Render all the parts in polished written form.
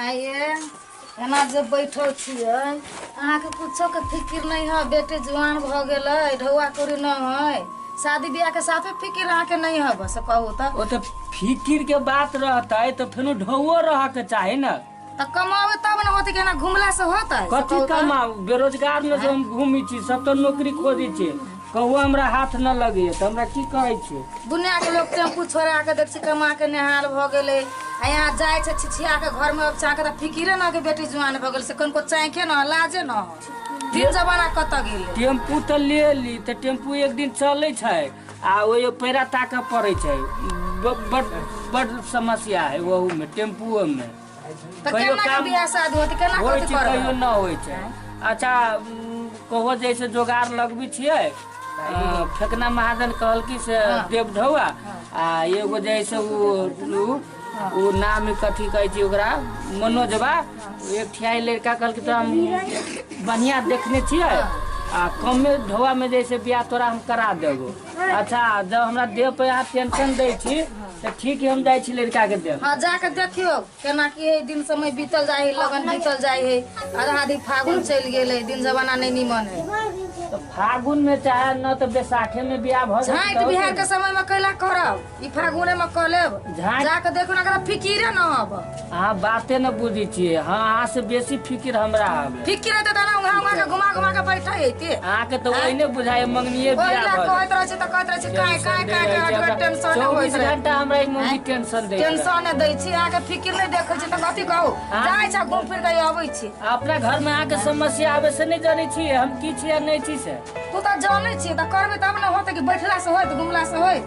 आइए एना जब बैठल छियै अहाँके कुछो के फिक्र नहीं है। बेटे जवान भ गेलै, ढौआ कौड़ी न है, शादी ब्याह के साथे फिक्र अहाँके नहीं है। बस कहू तो फिक्र के बात रहता है तो फिर ढौओ रह के चाहे न तो कमावे तब न होते के ना घुमला से होता है। कथी कमाऊ? बेरोजगार में जो हम घूमी छी सब तो नौकरी खोजी छी, कहू हमरा हाथ न लगे तो हमरा की कहै छी? दुनिया के लोग टेम्पू छोड़ा के देख छी कमा के नेहाल भ गेले, आ यहाँ जाए छे छिछिया के घर में अब चाके त फिकिरे न के बेटी जवान भ गेल से कनको चाहे न लाजे न। दिन जमाना कत गेल। टेम्पू तो ले ली तो टेम्पू एक दिन चले छै आ ओयो पैरा ताके पड़े छै, बड़ समस्या है वहू में टेम्पुओ में। तो केना के बियाह शादी होती केना कथि करब? कहियो न होय छै। अच्छा कहो जैसे जोगार लगबी छियै, फेकना महाजन कहल की से देव ढौआ आ एगो जैसे वो नाम कथी कहै छी ओकरा मनोजबा, एक ठिया लड़का कहल की तो हम बढ़िया देखने छियै आ कमे ढौआ में जैसे बियाह तोरा हम करा देबो। अच्छा जब हमरा देह पे यहाँ टेंशन दै छी तो ठीक है हम जाए छी लड़का के देख। हाँ जाके देखियो केना की दिन समय बीतल जाए है, लगन बीतल जाए है, आधा दिन फागुन चल गेले, दिन जमाना नहीं निमन है। तो फागुन में चाहे न तो बैसाखे में बियाह भ जाए। झाँट बिहार के समय में कैला करब, ई फागुने में क लेब। जाके देखो ना फिकिरे न हब। हाँ बाते न बुझी छियै। हाँ अहाँ से बेसी फिक्र हमरा हबे। फिकिर है तो ना उहाँ के घुमा घुमा के बैठे है अहाँ के तो वही ने बुझाए मंगनिए बियाह भ कहत रहे छै त कहत रहे छै काय टेंशन होय छै। 24 घंटा हमरा एक मोगी टेंशन दै छै। टेंशन दै छी अहाँ के फिकिर नहीं देखै छै त कथि कहू? जाय छै घूम फिर के आबै छी। अपना घर में आके समस्या आवे से नहीं जाने छी हम की छी नहीं छी से। तू तो जाने छी त करबे तब न होते कि बैठला से होय घुमला से होय।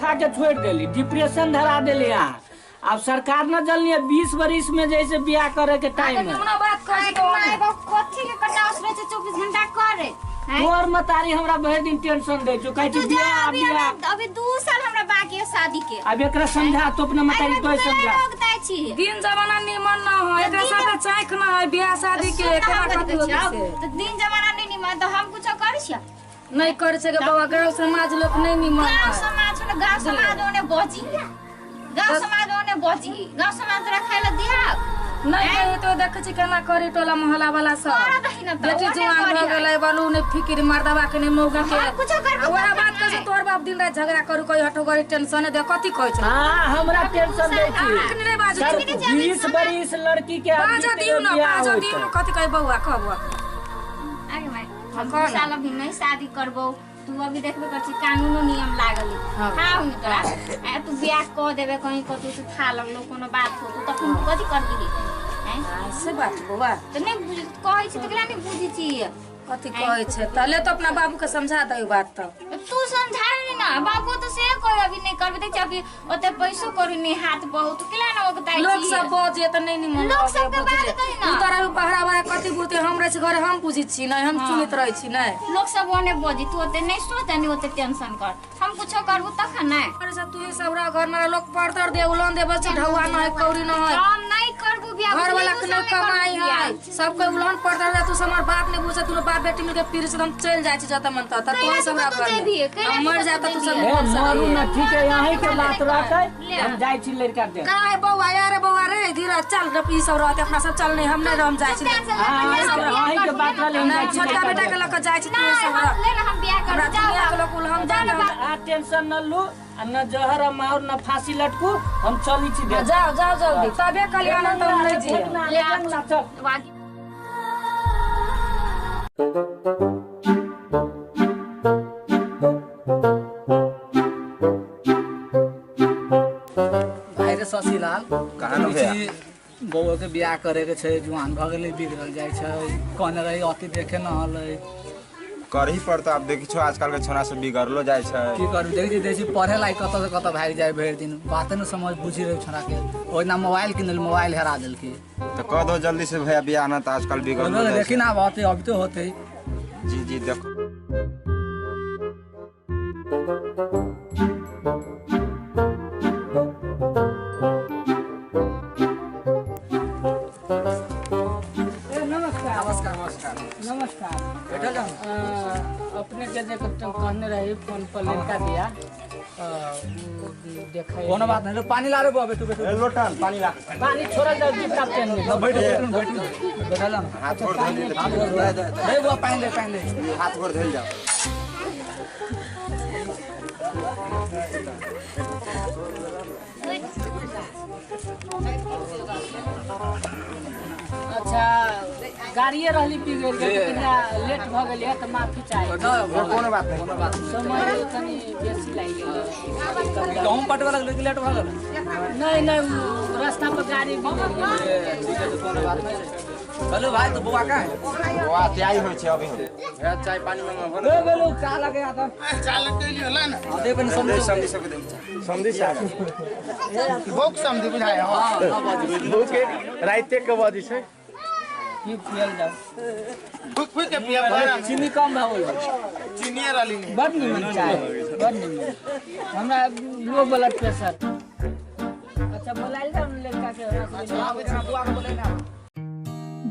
खा के छोड़ देली, डिप्रेशन धरा देली। यहाँ अब सरकार न जल्दी 20 बरिस में जैसे बियाह करे के टाइम है। हमरा बात कहै तो माय बाप कथि के कटाउस रहे छै 24 घंटा करे। तोर मतारी हमरा भर दिन टेंशन दे छ, कहै छै बियाह बियाह। अभी 2 साल हमरा बाकी है शादी के। अब एकरा समझा तो अपना मतारी तो समझा। दिन जमाना निमन न हो, एकरा साथे चाख न है बियाह शादी के केना कथि हो से। तो दिन जमाना नहीं निमन तो हम कुछ करै छियै नहीं करे छै के बाबा। गांव समाज लोग नहीं निमन है। गांव समाज ओने बची, गांव समाज ओने बची, गांव समाज तोरा खाय ला दिया नहीं कहे तो देखे छी केना करे टोला मोहल्ला वाला सब। बेटी जवान भ गेलै बालू ने फिकिर मर्दवा के ने मौगा के कुछ कर। वह बात कहे तोर बाप दिन रात झगड़ा करू कोई हटो गरी टेंशन दे कथि कहै छै? हां हमरा टेंशन दे छी। नहीं बाजू 20 बरिस लड़की के बाजा दियो ना, बाजा दियो ना कथि कहै बौआ कहबो। आगे भाई हम साल अभी नहीं शादी करबो, तू अभी देखबे कर छी कानूनो नियम लागल है। हां तोरा तू ब्याह क देबे कहीं कतु से था लगलो कोनो बात हो तो तखन कथि कर दिही हैं? से बात बौआ तो नहीं बुझ कहै छी तकरा नहीं बुझी छी कथि कहै छै? तले तो अपना बाबू के समझा दई बात। तू समझाई ना बाबू तो से कोई अभी नहीं करबे देख अभी ओते पैसो करी नहीं हाथ बहुत केला ना ओकताई लोग सब बोझे त नहीं निमन लोग सब के बात कही ना। तू तोरा बहरा बहरा कथि बुते हम रह घर हम बुझी छी नहीं, हम सुनित रह छी नहीं। लोग सब ओने बोझी तू ओते नहीं सोच नहीं ओते टेंशन कर, हम कुछो करबू तखन नहीं। अरे सब तू सब घर में लोग पड़तर दे उलन दे बच्चे ढौआ न है कौड़ी न है। हम नहीं करबू बियाह घर वाला के न कमाई है सब कोई उलन पड़तर दे। तू हमार बाप ने बुझे तू बाप बेटी मिलके फिर से हम चल जाय छी जता मन त तोरे सब घर हम मर जाता तू सब मरू ना। ठीक है यहीं के बात रहतै, हम जाय छी लड़का दे। काहे बौआ यार बौआ रे धीरे चल रपी सब रहते अपना सब चल नहीं हम नहीं हम जाय छी। हां यहीं के बात रहले हम जाय छी। छोटका बेटा के लक जाय छी तू सब ले ना हम बियाह कर जाओ लोग हम जाना। आ टेंशन न लो न जहर मार न फांसी लटकू, हम चली छी दे। जाओ जाओ जल्दी तबे कल्याण तो नहीं जी ले ना चल। शशिलाल बउआ के बियाह करे के छै, जुआन भ गेलै बिगड़ल जाय छै, कहने रही अति देखे न हलै करही पड़ता। अब देखी छो आजकल के छोरा सब बिगड़लो जाय छै। की करू देखी देसी पढ़े लाई कत से कत भाग जाय भर दिन बाते न समझ बुझी रहे छोरा के। ओइना मोबाइल किनल मोबाइल हेरा देल की तो कह दो जल्दी से भैया बियाह ना तो आजकल बिगड़लो जाय छै। देखी ना बात अभी तो होते। जी जी देखो नमस्कार। अपने के कहने रही फोन पर लड़का दिया देखै कोनो बात नहीं, पानी ला रे बुआ, बैठो बैठो। लोटन पानी ला पानी छोड़ल जाओ जूता पहन ले बैठो बैठो बैठा जा। हाथ गोड़ धोल दे बुआ, पानी दे। हाथ गोड़ धोल जाओ। अच्छा गाड़िए रहली बिगड़ गेल कितना लेट भ गेल है त माफी चाही कोनो बात नहीं। समय तनी बेसी लागि गेल कहूं पटवा लगले कि लेट भ गेल? नहीं नहीं उ रास्ता पर गाड़ी बिगड़ गेल ठीक है, तो कोनो बात नहीं। हेलो भाई, तो बुआ कहाँ है? बुआ चाय होय छै अभी। चाय पानी में ले गेलो, चाह लगे आता। चाल कैली होला न दे पनि समझो। समझी सब दे। समझी साहब भोक समझी बुझाय हो हां बाजी। भोके राइते के बदी छै की पियल जाओ भुक भुक के पिया बना चीनी कम भा होल चीनियर वाली नहीं बड निमन चाय बड निमन हमरा लो ब्लड प्रेशर अच्छा बोलाइल जाओ न लड़का के बुआ के बोले ना।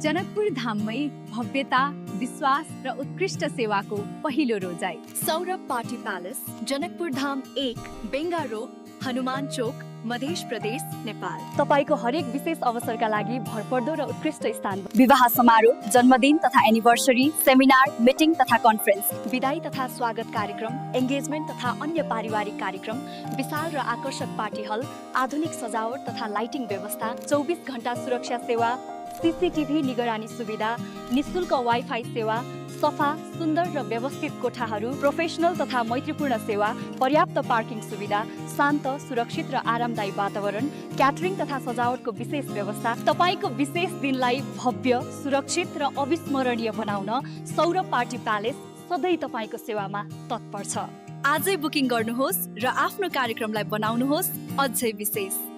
जनकपुर धाममै भव्यता, विश्वास र उत्कृष्ट सेवाको पहिलो रोजाइ सौरभ पार्टी प्यालेस, जनकपुर धाम 1, बेंगा रोड, हनुमान चोक, मध्य प्रदेश, नेपाल। तपाईको हरेक विशेष अवसरका लागि भरपर्दो र उत्कृष्ट स्थान। विवाह समारोह, जन्मदिन तथा एनिभर्सरी, सेमिनार, मिटिङ तथा कन्फरेन्स, विदाई तथा स्वागत कार्यक्रम, एंगेजमेन्ट तथा अन्य पारिवारिक कार्यक्रम, विशाल र आकर्षक पार्टी हल, आधुनिक सजावट तथा लाइटिङ व्यवस्था, 24 घण्टा सुरक्षा सेवा, सीसीटीभी निगरानी सुविधा, निशुल्क वाइफाई सेवा, सफा, सुन्दर र व्यवस्थित कोठाहरू, प्रोफेसनल तथा मैत्रीपूर्ण सेवा, पर्याप्त पार्किङ सुविधा, शान्त, सुरक्षित र आरामदायी वातावरण, क्याटरिङ तथा सजावटको विशेष व्यवस्था। तपाईको विशेष दिनलाई भव्य, सुरक्षित र अविस्मरणीय बनाउन सौरभ पार्टी प्यालेस सधैँ तपाईको सेवामा तत्पर छ। आजै बुकिङ गर्नुहोस् र आफ्नो कार्यक्रमलाई बनाउनुहोस् अझै विशेष।